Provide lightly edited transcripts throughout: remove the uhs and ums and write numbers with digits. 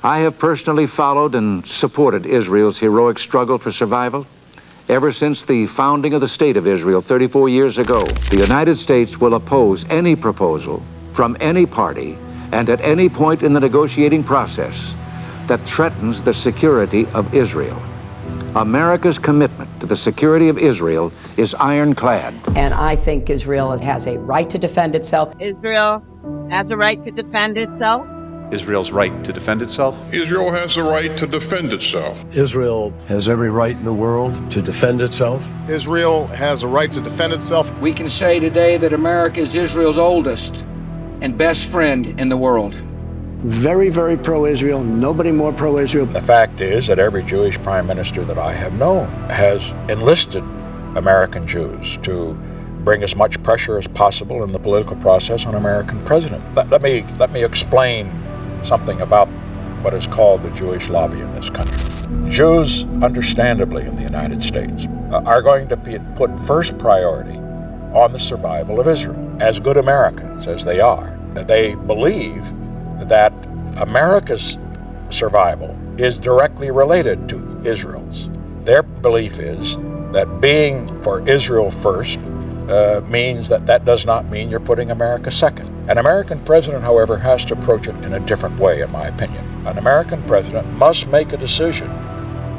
I have personally followed and supported Israel's heroic struggle for survival. Ever since the founding of the State of Israel 34 years ago, the United States will oppose any proposal from any party and at any point in the negotiating process that threatens the security of Israel. America's commitment to the security of Israel is ironclad. And I think Israel has a right to defend itself. Israel has a right to defend itself. Israel's right to defend itself. Israel has the right to defend itself. Israel has every right in the world to defend itself. Israel has a right to defend itself. We can say today that America is Israel's oldest and best friend in the world. Very, very pro-Israel. Nobody more pro-Israel. The fact is that every Jewish prime minister that I have known has enlisted American Jews to bring as much pressure as possible in the political process on American president. Let me explain something about what is called the Jewish lobby in this country. Jews, understandably in the United States, are going to put first priority on the survival of Israel. As good Americans as they are, they believe that America's survival is directly related to Israel's. Their belief is that being for Israel first means that does not mean you're putting America second. An American president, however, has to approach it in a different way, in my opinion. An American president must make a decision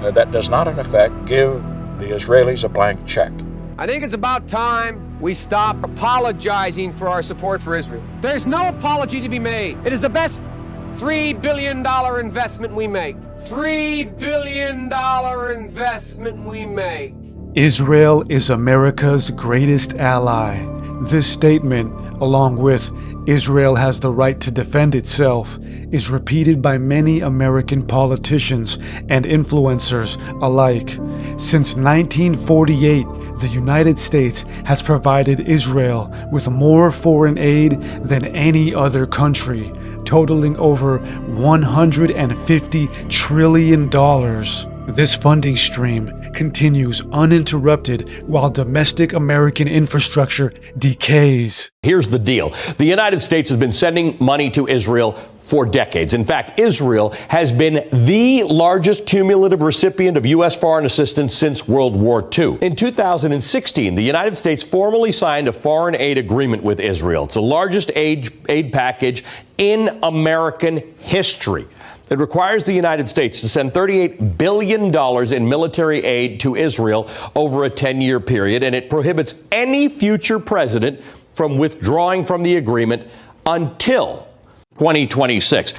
that does not, in effect, give the Israelis a blank check. I think it's about time we stop apologizing for our support for Israel. There's no apology to be made. It is the best $3 billion investment we make. $3 billion investment we make. Israel is America's greatest ally. This statement, along with Israel has the right to defend itself, is repeated by many American politicians and influencers alike. Since 1948, the United States has provided Israel with more foreign aid than any other country, totaling over $150 trillion. This funding stream continues uninterrupted while domestic American infrastructure decays. Here's the deal. The United States has been sending money to Israel for decades. In fact, Israel has been the largest cumulative recipient of U.S. foreign assistance since World War II. In 2016, the United States formally signed a foreign aid agreement with Israel. It's the largest aid package in American history. It requires the United States to send $38 billion in military aid to Israel over a 10-year period, and it prohibits any future president from withdrawing from the agreement until 2026.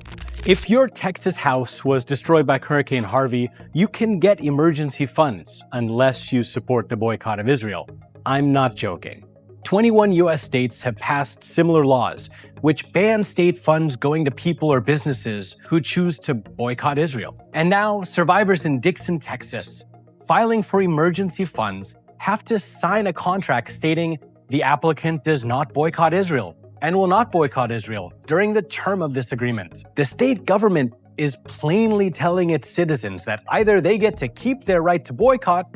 If your Texas house was destroyed by Hurricane Harvey, you can get emergency funds unless you support the boycott of Israel. I'm not joking. 21 U.S. states have passed similar laws, which ban state funds going to people or businesses who choose to boycott Israel. And now, survivors in Dixon, Texas, filing for emergency funds have to sign a contract stating the applicant does not boycott Israel and will not boycott Israel during the term of this agreement. The state government is plainly telling its citizens that either they get to keep their right to boycott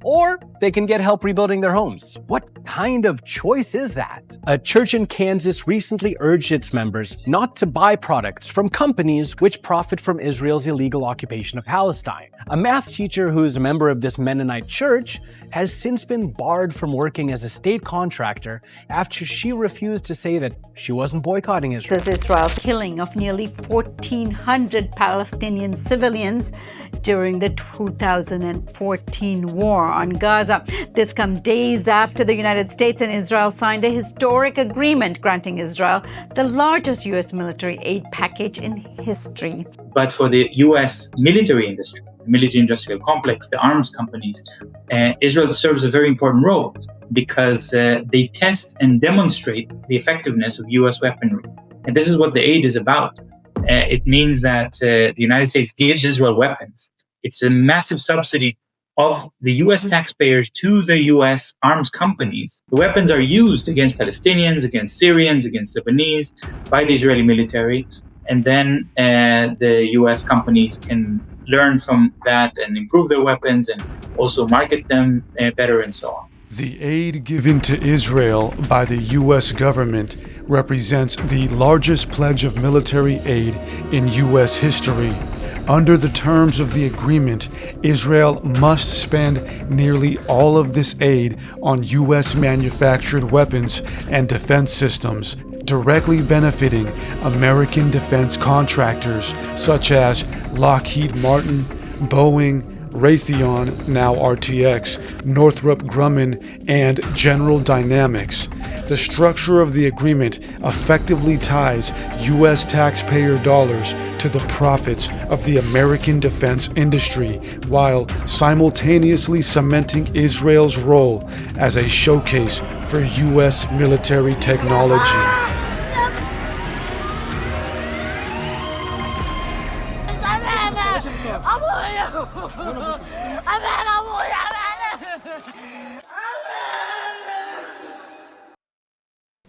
or they can get help rebuilding their homes. What kind of choice is that? A church in Kansas recently urged its members not to buy products from companies which profit from Israel's illegal occupation of Palestine. A math teacher who's a member of this Mennonite church has since been barred from working as a state contractor after she refused to say that she wasn't boycotting Israel. Israel's killing of nearly 1,400 Palestinian civilians during the 2014 war on Gaza. This comes days after the United States and Israel signed a historic agreement granting Israel the largest U.S. military aid package in history. But for the U.S. military industry, the military-industrial complex, the arms companies, Israel serves a very important role because they test and demonstrate the effectiveness of U.S. weaponry. And this is what the aid is about. It means that the United States gives Israel weapons. It's a massive subsidy of the U.S. taxpayers to the U.S. arms companies. The weapons are used against Palestinians, against Syrians, against Lebanese by the Israeli military. And then the U.S. companies can learn from that and improve their weapons and also market them better and so on. The aid given to Israel by the U.S. government represents the largest pledge of military aid in U.S. history. Under the terms of the agreement, Israel must spend nearly all of this aid on U.S. manufactured weapons and defense systems, directly benefiting American defense contractors such as Lockheed Martin, Boeing, Raytheon, now RTX, Northrop Grumman, and General Dynamics. The structure of the agreement effectively ties U.S. taxpayer dollars to the profits of the American defense industry, while simultaneously cementing Israel's role as a showcase for U.S. military technology.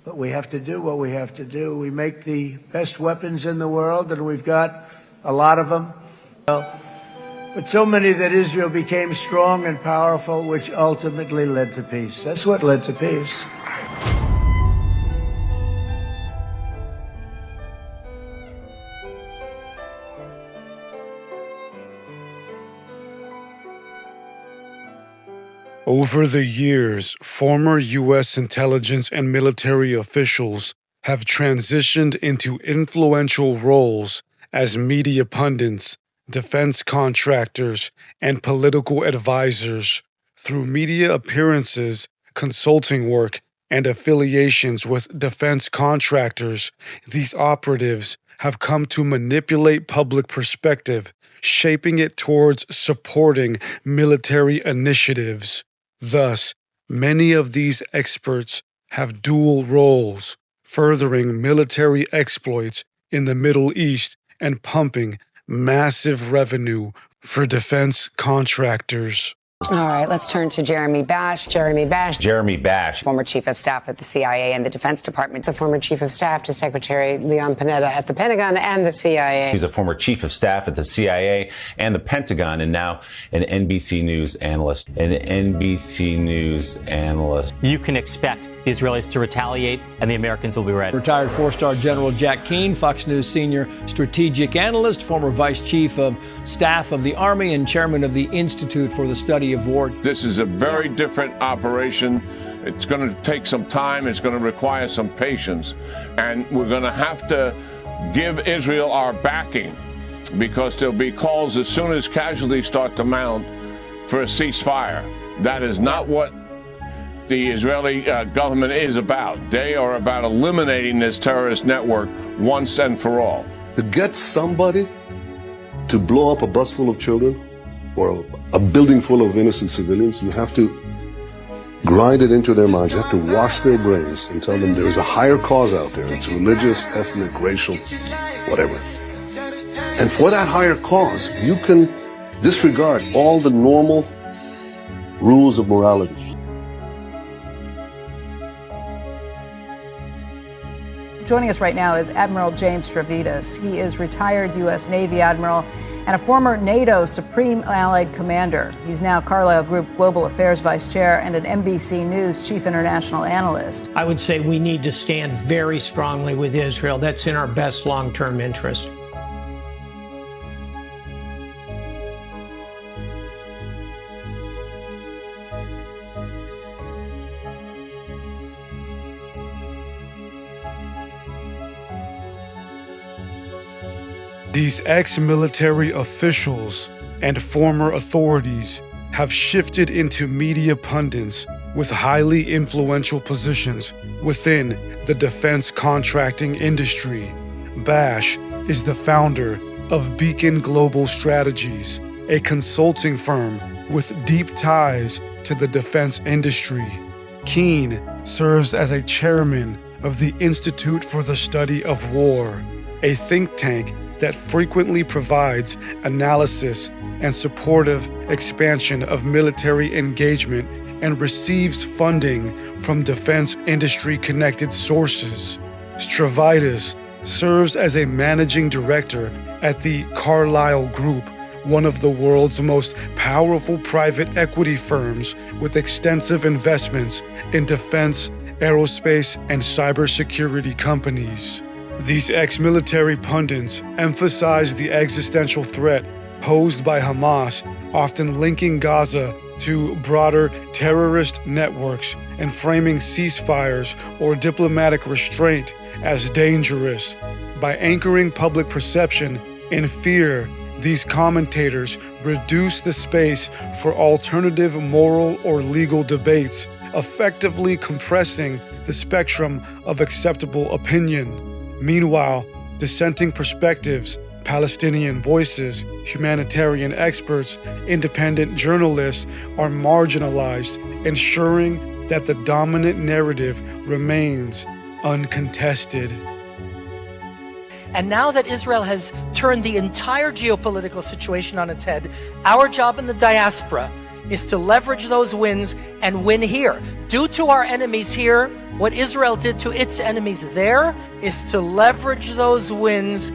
But we have to do what we have to do. We make the best weapons in the world, and we've got a lot of them. But so many that Israel became strong and powerful, which ultimately led to peace. That's what led to peace. Over the years, former U.S. intelligence and military officials have transitioned into influential roles as media pundits, defense contractors, and political advisors. Through media appearances, consulting work, and affiliations with defense contractors, these operatives have come to manipulate public perspective, shaping it towards supporting military initiatives. Thus, many of these experts have dual roles, furthering military exploits in the Middle East and pumping massive revenue for defense contractors. All right, let's turn to Jeremy Bash. Jeremy Bash, former chief of staff at the CIA and the Defense Department, the former chief of staff to Secretary Leon Panetta at the Pentagon and the CIA. He's a former chief of staff at the CIA and the Pentagon, and now an NBC News analyst. You can expect the Israelis to retaliate, and the Americans will be ready. Retired four-star General Jack Keane, Fox News senior strategic analyst, former vice chief of staff of the Army, and chairman of the Institute for the Study of War. This is a very different operation. It's going to take some time. It's going to require some patience. And we're going to have to give Israel our backing, because there'll be calls as soon as casualties start to mount for a ceasefire. That is not what the Israeli government is about. They are about eliminating this terrorist network once and for all. To get somebody to blow up a bus full of children or a building full of innocent civilians, you have to grind it into their minds. You have to wash their brains and tell them there is a higher cause out there. It's religious, ethnic, racial, whatever. And for that higher cause, you can disregard all the normal rules of morality. Joining us right now is Admiral James Stavridis. He is retired U.S. Navy admiral and a former NATO Supreme Allied Commander. He's now Carlyle Group Global Affairs Vice Chair and an NBC News Chief International Analyst. I would say we need to stand very strongly with Israel. That's in our best long-term interest. These ex-military officials and former authorities have shifted into media pundits with highly influential positions within the defense contracting industry. Bash is the founder of Beacon Global Strategies, a consulting firm with deep ties to the defense industry. Keane serves as a chairman of the Institute for the Study of War, a think tank that frequently provides analysis and supportive expansion of military engagement and receives funding from defense industry-connected sources. Stavridis serves as a managing director at the Carlyle Group, one of the world's most powerful private equity firms with extensive investments in defense, aerospace, and cybersecurity companies. These ex-military pundits emphasize the existential threat posed by Hamas, often linking Gaza to broader terrorist networks and framing ceasefires or diplomatic restraint as dangerous. By anchoring public perception in fear, these commentators reduce the space for alternative moral or legal debates, effectively compressing the spectrum of acceptable opinion. Meanwhile, dissenting perspectives, Palestinian voices, humanitarian experts, independent journalists are marginalized, ensuring that the dominant narrative remains uncontested. And now that Israel has turned the entire geopolitical situation on its head, our job in the diaspora is to leverage those wins and win here. Do to our enemies here what Israel did to its enemies there, is to leverage those wins.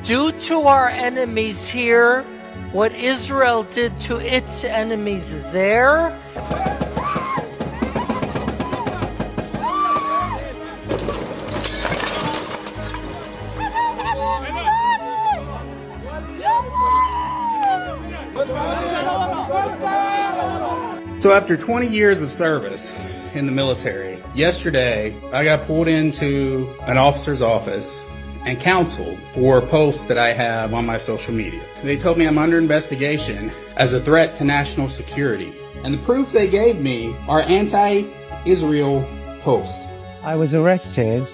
Do to our enemies here what Israel did to its enemies there. So after 20 years of service in the military, yesterday I got pulled into an officer's office and counseled for posts that I have on my social media. They told me I'm under investigation as a threat to national security. And the proof they gave me are anti-Israel posts. I was arrested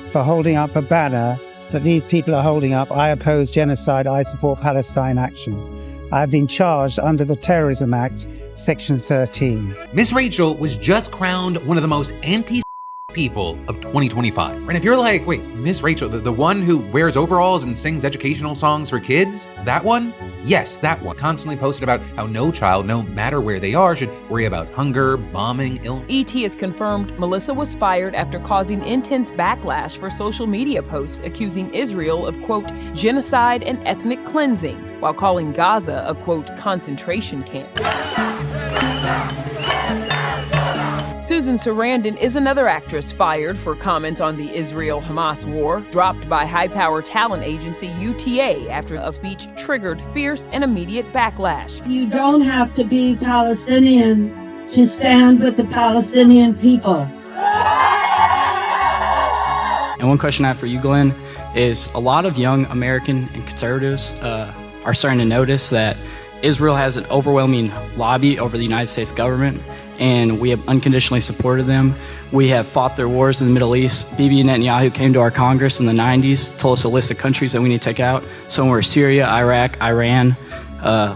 for holding up a banner that these people are holding up. I oppose genocide, I support Palestine action. I've been charged under the Terrorism Act, Section 13. Miss Rachel was just crowned one of the most people of 2025. And if you're like, wait, Miss Rachel, the one who wears overalls and sings educational songs for kids, that one? Yes, that one. Constantly posted about how no child, no matter where they are, should worry about hunger, bombing, illness. ET has confirmed Melissa was fired after causing intense backlash for social media posts accusing Israel of, quote, genocide and ethnic cleansing, while calling Gaza a, quote, concentration camp. Susan Sarandon is another actress fired for comment on the Israel-Hamas war, dropped by high-power talent agency UTA after a speech triggered fierce and immediate backlash. You don't have to be Palestinian to stand with the Palestinian people. And one question I have for you, Glenn, is a lot of young American and conservatives are starting to notice that Israel has an overwhelming lobby over the United States government, and we have unconditionally supported them. We have fought their wars in the Middle East. Bibi Netanyahu came to our Congress in the 90s, told us a list of countries that we need to take out. Some were Syria, Iraq, Iran,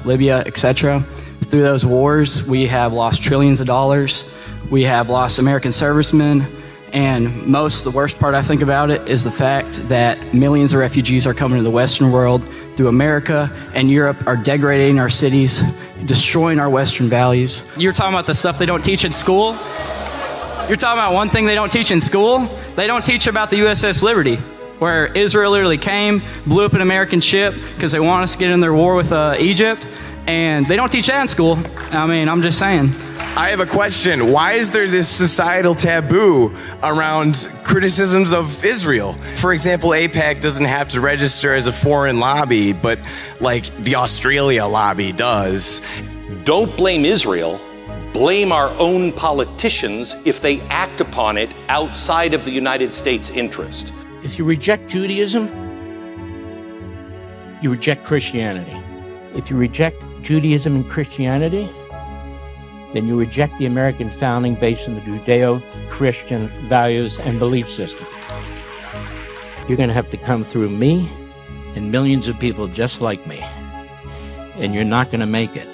Libya, etc. Through those wars, we have lost trillions of dollars. We have lost American servicemen. And the worst part I think about it is the fact that millions of refugees are coming to the Western world through America and Europe, are degrading our cities, destroying our Western values. You're talking about the stuff they don't teach in school? You're talking about one thing they don't teach in school? They don't teach about the USS Liberty, where Israel literally came, blew up an American ship because they want us to get in their war with Egypt, and they don't teach that in school. I mean, I'm just saying. I have a question. Why is there this societal taboo around criticisms of Israel? For example, AIPAC doesn't have to register as a foreign lobby, but like the Australia lobby does. Don't blame Israel. Blame our own politicians if they act upon it outside of the United States' interest. If you reject Judaism, you reject Christianity. If you reject Judaism and Christianity, then you reject the American founding based on the Judeo-Christian values and belief system. You're going to have to come through me and millions of people just like me, and you're not going to make it.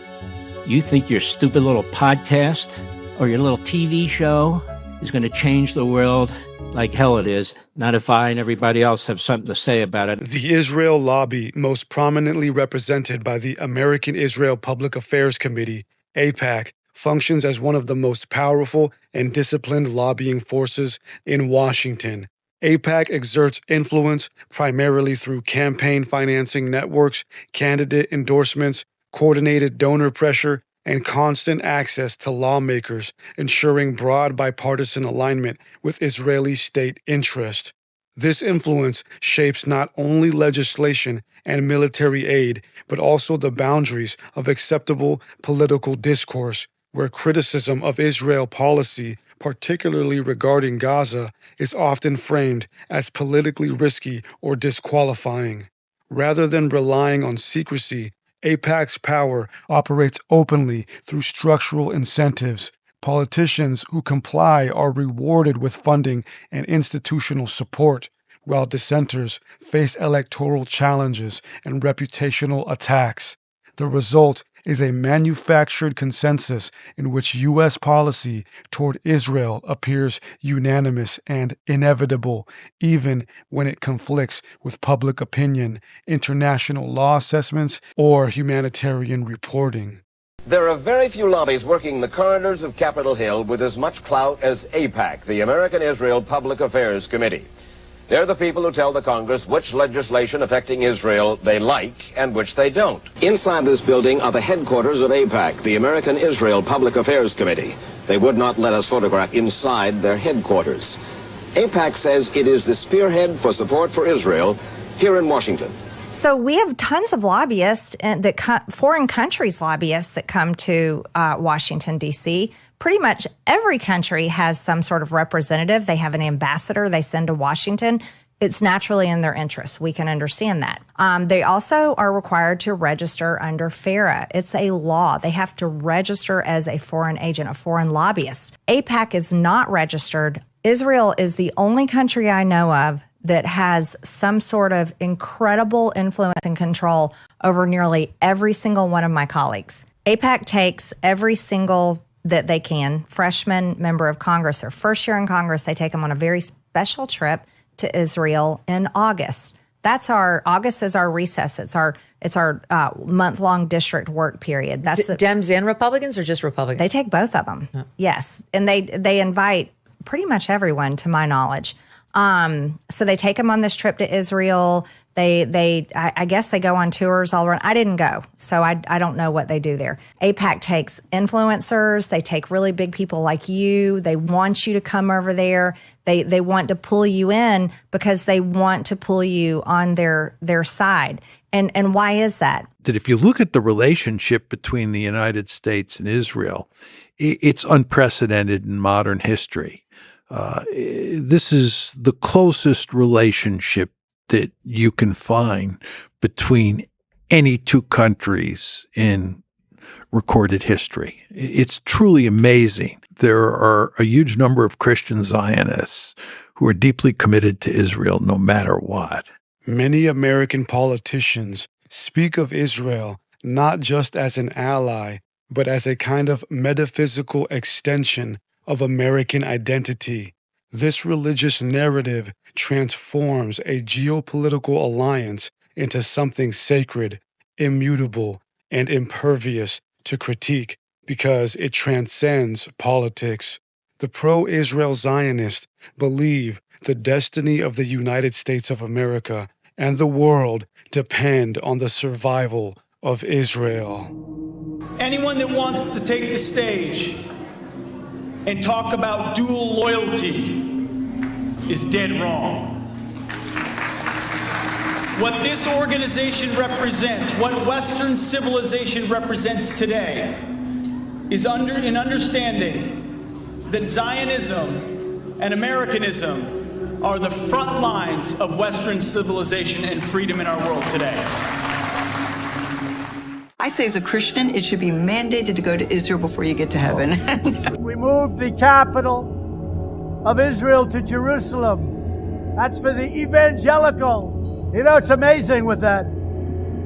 You think your stupid little podcast or your little TV show is going to change the world? Like hell it is. Not if I and everybody else have something to say about it. The Israel lobby, most prominently represented by the American Israel Public Affairs Committee, AIPAC, functions as one of the most powerful and disciplined lobbying forces in Washington. AIPAC exerts influence primarily through campaign financing networks, candidate endorsements, coordinated donor pressure, and constant access to lawmakers, ensuring broad bipartisan alignment with Israeli state interest. This influence shapes not only legislation and military aid, but also the boundaries of acceptable political discourse, where criticism of Israel policy, particularly regarding Gaza, is often framed as politically risky or disqualifying. Rather than relying on secrecy, AIPAC's power operates openly through structural incentives. Politicians who comply are rewarded with funding and institutional support, while dissenters face electoral challenges and reputational attacks. The result is a manufactured consensus in which U.S. policy toward Israel appears unanimous and inevitable, even when it conflicts with public opinion, international law assessments, or humanitarian reporting. There are very few lobbies working the corridors of Capitol Hill with as much clout as AIPAC, the American Israel Public Affairs Committee. They're the people who tell the Congress which legislation affecting Israel they like and which they don't. Inside this building are the headquarters of AIPAC, the American Israel Public Affairs Committee. They would not let us photograph inside their headquarters. AIPAC says it is the spearhead for support for Israel here in Washington. So we have tons of lobbyists, foreign countries' lobbyists that come to Washington, D.C. Pretty much every country has some sort of representative. They have an ambassador they send to Washington. It's naturally in their interest. We can understand that. They also are required to register under FARA. It's a law. They have to register as a foreign agent, a foreign lobbyist. AIPAC is not registered. Israel is the only country I know of that has some sort of incredible influence and control over nearly every single one of my colleagues. AIPAC takes every single that they can, freshman member of Congress, their first year in Congress, they take them on a very special trip to Israel in August. August is our recess. It's our month-long district work period. That's Dems and Republicans, or just Republicans? They take both of them. Oh. Yes, and they invite pretty much everyone, to my knowledge. So they take them on this trip to Israel. I guess they go on tours all around. I didn't go, so I don't know what they do there. AIPAC takes influencers. They take really big people like you. They want you to come over there. They want to pull you in because they want to pull you on their side. And why is that? That if you look at the relationship between the United States and Israel, it's unprecedented in modern history. This is the closest relationship that you can find between any two countries in recorded history. It's truly amazing. There are a huge number of Christian Zionists who are deeply committed to Israel no matter what. Many American politicians speak of Israel not just as an ally, but as a kind of metaphysical extension of American identity. This religious narrative transforms a geopolitical alliance into something sacred, immutable, and impervious to critique because it transcends politics. The pro-Israel Zionists believe the destiny of the United States of America and the world depend on the survival of Israel. Anyone that wants to take the stage and talk about dual loyalty is dead wrong. What this organization represents, what Western civilization represents today, is an understanding that Zionism and Americanism are the front lines of Western civilization and freedom in our world today. I say as a Christian, it should be mandated to go to Israel before you get to heaven. We moved the capital of Israel to Jerusalem. That's for the evangelical. You know, it's amazing with that.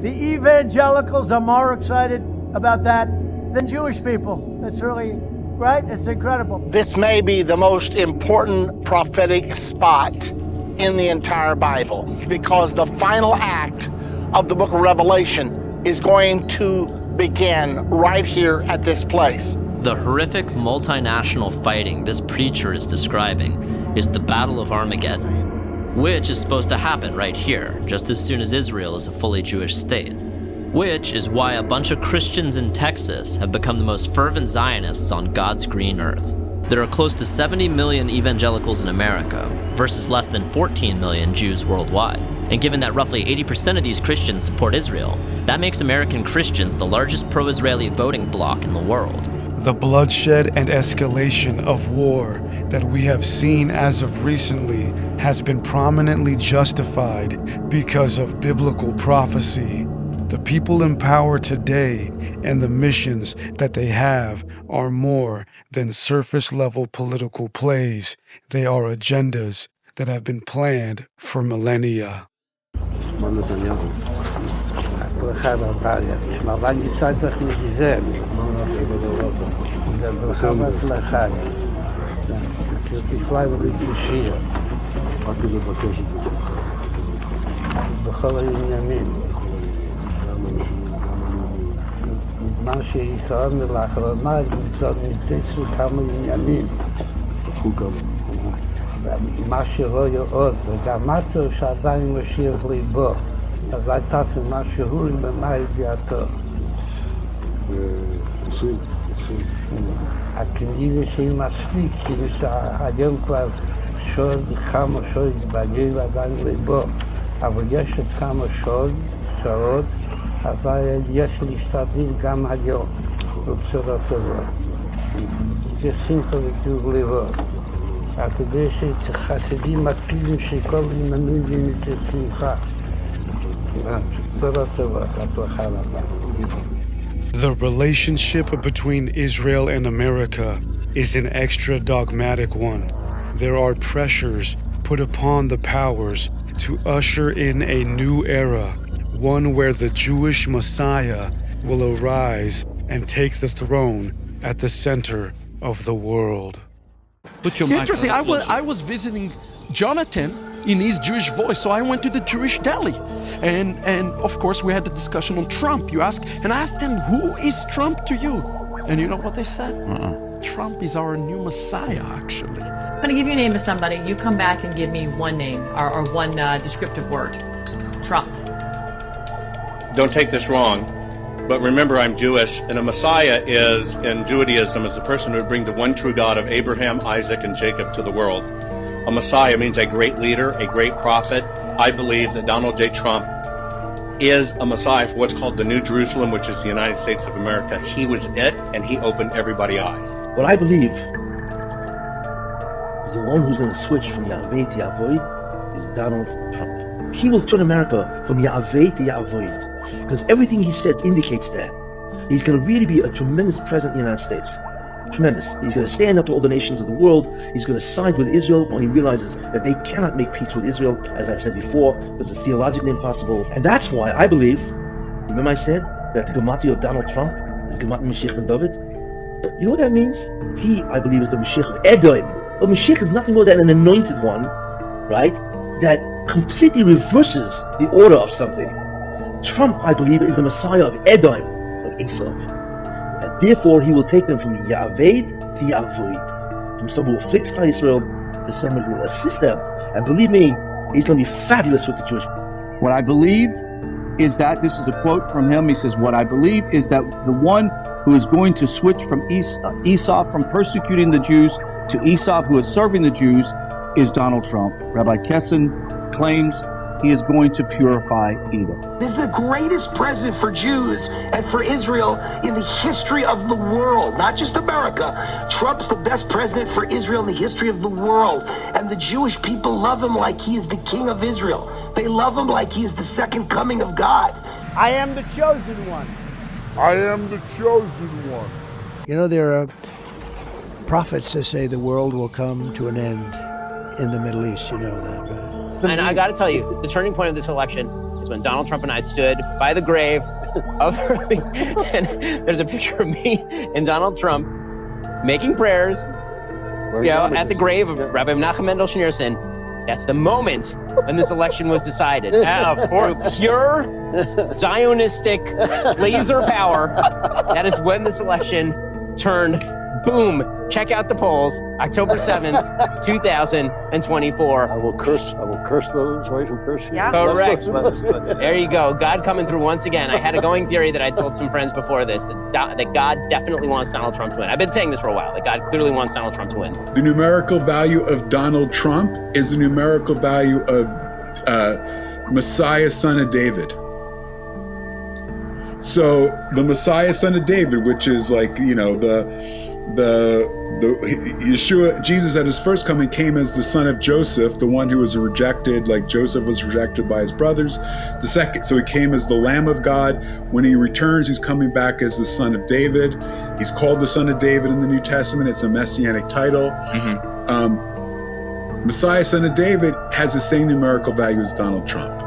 The evangelicals are more excited about that than Jewish people. That's really, right? It's incredible. This may be the most important prophetic spot in the entire Bible because the final act of the book of Revelation is going to begin right here at this place. The horrific multinational fighting this preacher is describing is the Battle of Armageddon, which is supposed to happen right here, just as soon as Israel is a fully Jewish state. Which is why a bunch of Christians in Texas have become the most fervent Zionists on God's green earth. There are close to 70 million evangelicals in America versus less than 14 million Jews worldwide. And given that roughly 80% of these Christians support Israel, that makes American Christians the largest pro-Israeli voting bloc in the world. The bloodshed and escalation of war that we have seen as of recently has been prominently justified because of biblical prophecy. The people in power today and the missions that they have are more than surface-level political plays. They are agendas that have been planned for millennia. מה שישראל לאחרונה נמצאו כמה עניינים. מה שרואה עוד, וגם מצאו שעדיין משיח ליבו, אז הייתה משהו במה ידיעתו. הכנראה שהיא מספיק, כאילו שהיום כבר כמה שעות בגיר עדיין ליבו, אבל יש עוד כמה שעות, אבל יש להשתדל גם היום, ובשורות טובות. יש שמחה וטוב לבב. אתה יודע שחסידים מקפידים שכל ימנים ימצא שמחה. בשורות טובות, הצלחה רבה. The relationship between Israel and America is an extra dogmatic one. There are pressures put upon the powers to usher in a new era, one where the Jewish Messiah will arise and take the throne at the center of the world. Interesting. I was visiting Jonathan in his Jewish voice, so I went to the Jewish deli, and of course we had the discussion on Trump. I asked them, who is Trump to you? And you know what they said? Trump is our new Messiah, actually. I'm going to give you a name of somebody. You come back and give me one name or one descriptive word. Trump. Don't take this wrong, but remember I'm Jewish, and a Messiah is, in Judaism, is the person who would bring the one true God of Abraham, Isaac, and Jacob to the world. A Messiah means a great leader, a great prophet. I believe that Donald J. Trump is a Messiah for what's called the New Jerusalem, which is the United States of America. He was it, and he opened everybody's eyes. What I believe is the one who's going to switch from Yahweh to Yahweh is Donald Trump. He will turn America from Yahweh to Yahweh, because everything he says indicates that. He's going to really be a tremendous president in the United States. Tremendous. He's going to stand up to all the nations of the world. He's going to side with Israel when he realizes that they cannot make peace with Israel, as I've said before, because it's theologically impossible. And that's why I believe, remember I said that the Gematria of Donald Trump is Gematria Mashiach ben David? You know what that means? He, I believe, is the Mashiach of Edom. But Mashiach is nothing more than an anointed one, right? That completely reverses the order of something. Trump, I believe, is the Messiah of Edom, of Esau. And therefore, he will take them from Yahweh to Yahweh, from someone who afflicts Israel to someone who will assist them. And believe me, he's going to be fabulous with the Jewish. What I believe is that, this is a quote from him, he says, what I believe is that the one who is going to switch from Esau, from persecuting the Jews, to Esau, who is serving the Jews, is Donald Trump. Rabbi Kessin claims he is going to purify Edom. This is the greatest president for Jews and for Israel in the history of the world, not just America. Trump's the best president for Israel in the history of the world. And the Jewish people love him like he is the king of Israel. They love him like he is the second coming of God. I am the chosen one. I am the chosen one. You know, there are prophets that say the world will come to an end in the Middle East. You know that, right? And I got to tell you, the turning point of this election is when Donald Trump and I stood by the grave of and there's a picture of me and Donald Trump making prayers, at the grave of Rabbi Menachem Mendel Schneerson. That's the moment when this election was decided. Of course. Pure Zionistic laser power. That is when this election turned Boom. Check out the polls. October 7th, 2024. I will curse those right who curse you. Yeah. Correct. There you go. God coming through once again. I had a going theory that I told some friends before this, that God definitely wants Donald Trump to win. I've been saying this for a while, that God clearly wants Donald Trump to win. The numerical value of Donald Trump is the numerical value of Messiah, son of David. So the Messiah, son of David, which is like, the Yeshua, Jesus at his first coming came as the son of Joseph, the one who was rejected, like Joseph was rejected by his brothers. So he came as the Lamb of God. When he returns, he's coming back as the son of David. He's called the son of David in the New Testament. It's a messianic title. Messiah, son of David has the same numerical value as Donald Trump.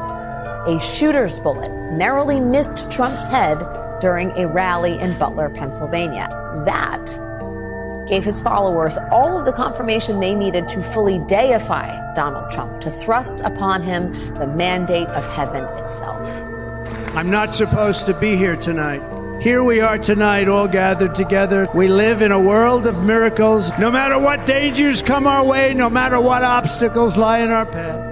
A shooter's bullet narrowly missed Trump's head during a rally in Butler, Pennsylvania. That gave his followers all of the confirmation they needed to fully deify Donald Trump, to thrust upon him the mandate of heaven itself. I'm not supposed to be here tonight. Here we are tonight, all gathered together. We live in a world of miracles. No matter what dangers come our way, no matter what obstacles lie in our path,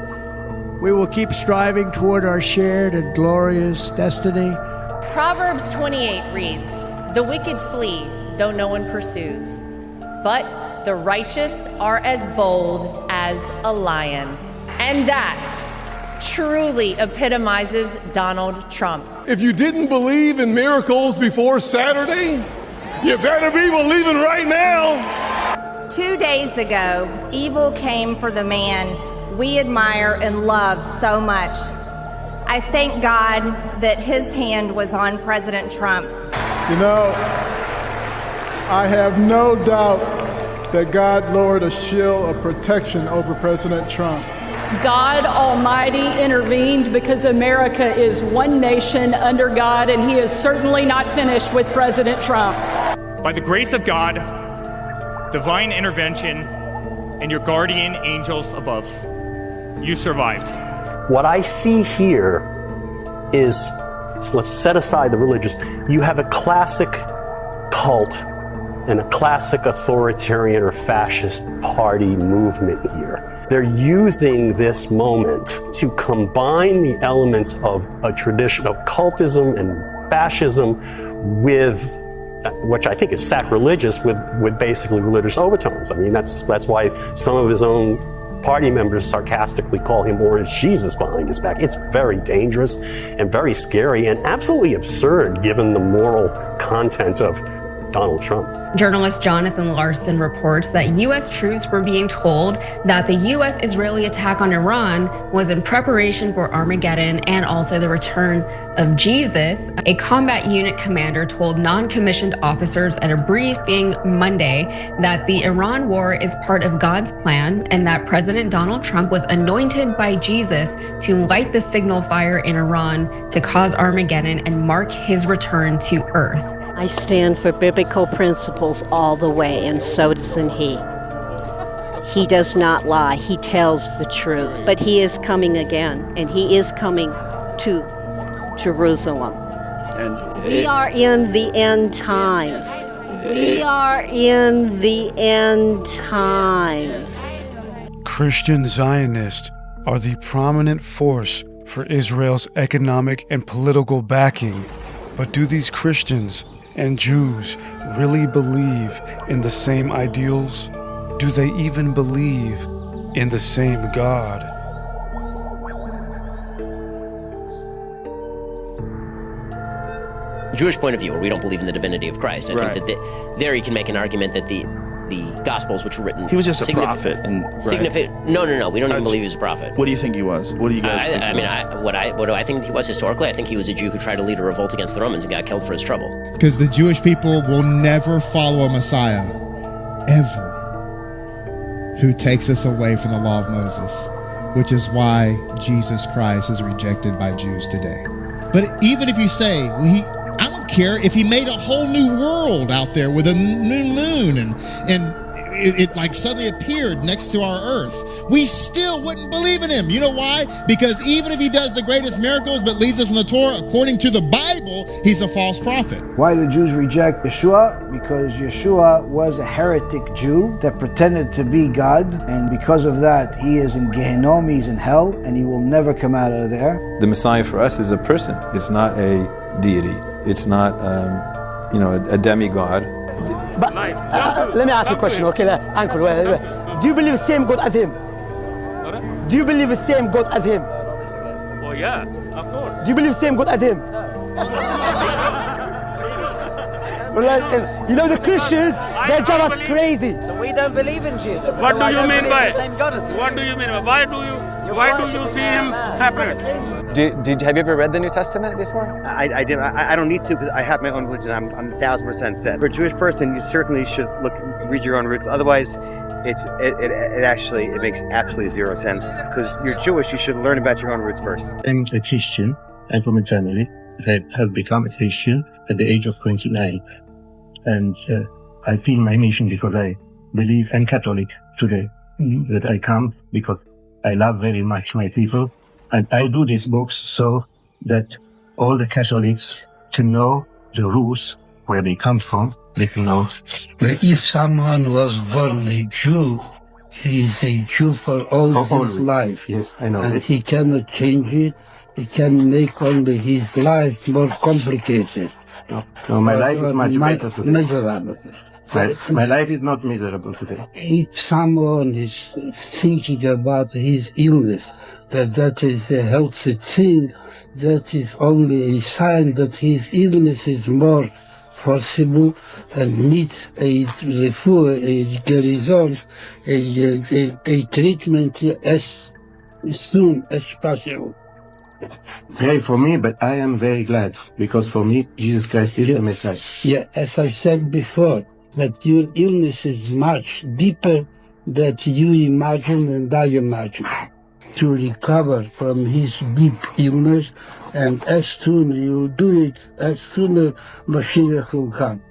we will keep striving toward our shared and glorious destiny. Proverbs 28 reads, "The wicked flee, though no one pursues. But the righteous are as bold as a lion." And that truly epitomizes Donald Trump. If you didn't believe in miracles before Saturday, you better be believing right now. 2 days ago, evil came for the man we admire and love so much. I thank God that his hand was on President Trump. I have no doubt that God lowered a shield of protection over President Trump. God Almighty intervened because America is one nation under God, and he is certainly not finished with President Trump. By the grace of God, divine intervention, and your guardian angels above, you survived. What I see here is, let's set aside the religious, you have a classic cult and a classic authoritarian or fascist party movement here. They're using this moment to combine the elements of a tradition of cultism and fascism with, which I think is sacrilegious, with basically religious overtones. I mean, that's why some of his own party members sarcastically call him Orange Jesus behind his back. It's very dangerous and very scary and absolutely absurd given the moral content of Donald Trump. Journalist Jonathan Larson reports that U.S. troops were being told that the U.S.-Israeli attack on Iran was in preparation for Armageddon and also the return of Jesus. A combat unit commander told non-commissioned officers at a briefing Monday that the Iran war is part of God's plan and that President Donald Trump was anointed by Jesus to light the signal fire in Iran to cause Armageddon and mark his return to earth. I stand for biblical principles all the way, and so doesn't he. He does not lie. He tells the truth. But he is coming again, and he is coming to Jerusalem. And we are in the end times. We are in the end times. Christian Zionists are the prominent force for Israel's economic and political backing. But do these Christians and Jews really believe in the same ideals? Do they even believe in the same God? Jewish point of view, where we don't believe in the divinity of Christ. I think that there you can make an argument that the Gospels, which were written... He was just a prophet. No. We don't even believe he was a prophet. What do you think he was? What do you guys think he was? What do I think he was historically? I think he was a Jew who tried to lead a revolt against the Romans and got killed for his trouble. Because the Jewish people will never follow a Messiah, ever, who takes us away from the law of Moses, which is why Jesus Christ is rejected by Jews today. But even if you say, I don't care if he made a whole new world out there with a new moon and it like suddenly appeared next to our earth. we still wouldn't believe in him. You know why? Because even if he does the greatest miracles but leads us from the Torah according to the Bible, he's a false prophet. Why the Jews reject Yeshua? Because Yeshua was a heretic Jew that pretended to be God, and because of that, he is in Gehenom, he's in hell, and he will never come out of there. The Messiah for us is a person. It's not a deity. It's not, a demigod. But let me ask you a question, okay? Uncle, do you believe the same God as him? Do you believe the same God as him? Oh yeah, of course. Do you believe the same God as him? You know the Christians, they drive us crazy. So we don't believe in Jesus. What do you mean by? Same God as him. What do you mean by? Why do you see him separate? Have you ever read the New Testament before? I did. I don't need to because I have my own religion. I'm 1,000% set. For a Jewish person, you certainly should read your own roots. Otherwise, it makes absolutely zero sense. Because you're Jewish, you should learn about your own roots first. I'm a Christian. I'm from a family that have become a Christian at the age of 29. And I feel my mission because I believe I'm Catholic today. That I come because I love very much my people. And I do these books so that all the Catholics can know the rules, where they come from, they can know. But if someone was born a Jew, he is a Jew for all his life. Yes, I know. And he cannot change it. He can make only his life more complicated. No, my life is much better today. Miserable. My life is not miserable today. If someone is thinking about his illness, that is a healthy thing, that is only a sign that his illness is more possible and needs a gerison, a treatment as soon as possible. Pray for me, but I am very glad, because for me, Jesus Christ is the Messiah. Yeah, as I said before, that your illness is much deeper than you imagine and I imagine. To recover from his deep illness, and as soon you do it, as soon as Mashiach will come.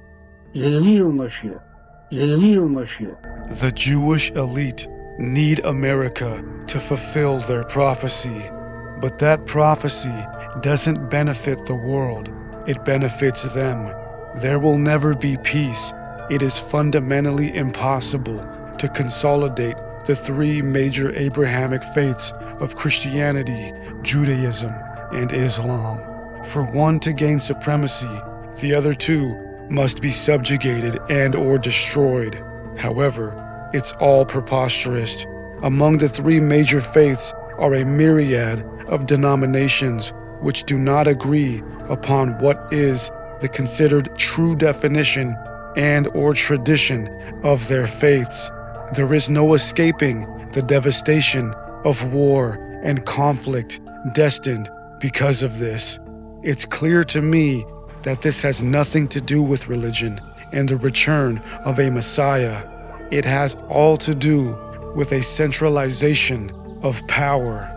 The real Mashiach. The real Mashiach. The Jewish elite need America to fulfill their prophecy. But that prophecy doesn't benefit the world. It benefits them. There will never be peace. It is fundamentally impossible to consolidate the three major Abrahamic faiths of Christianity, Judaism, and Islam. For one to gain supremacy, the other two must be subjugated and or destroyed. However, it's all preposterous. Among the three major faiths are a myriad of denominations which do not agree upon what is the considered true definition and or tradition of their faiths. There is no escaping the devastation of war and conflict destined because of this. It's clear to me that this has nothing to do with religion and the return of a Messiah. It has all to do with a centralization of power.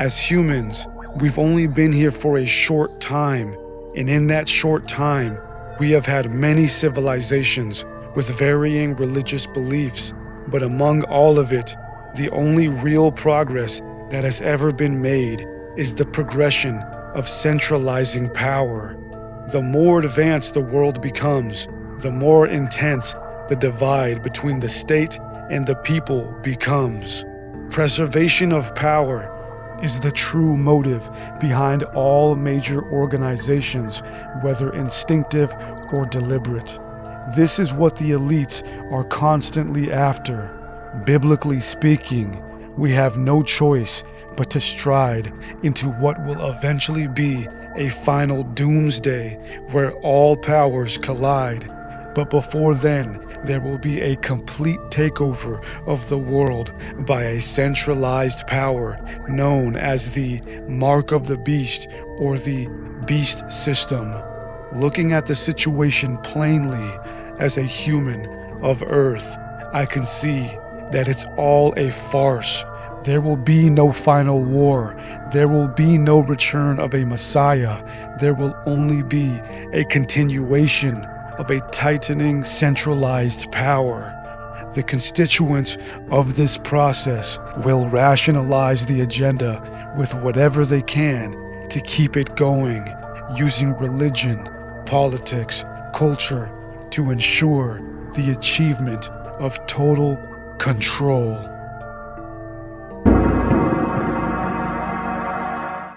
As humans, we've only been here for a short time, and in that short time, we have had many civilizations with varying religious beliefs. But among all of it, the only real progress that has ever been made is the progression of centralizing power. The more advanced the world becomes, the more intense the divide between the state and the people becomes. Preservation of power is the true motive behind all major organizations, whether instinctive or deliberate. This is what the elites are constantly after. Biblically speaking, we have no choice but to stride into what will eventually be a final doomsday where all powers collide. But before then, there will be a complete takeover of the world by a centralized power known as the Mark of the Beast or the Beast System. Looking at the situation plainly as a human of Earth, I can see that it's all a farce. There will be no final war. There will be no return of a Messiah. There will only be a continuation of a tightening centralized power. The constituents of this process will rationalize the agenda with whatever they can to keep it going, using religion, politics, culture to ensure the achievement of total control.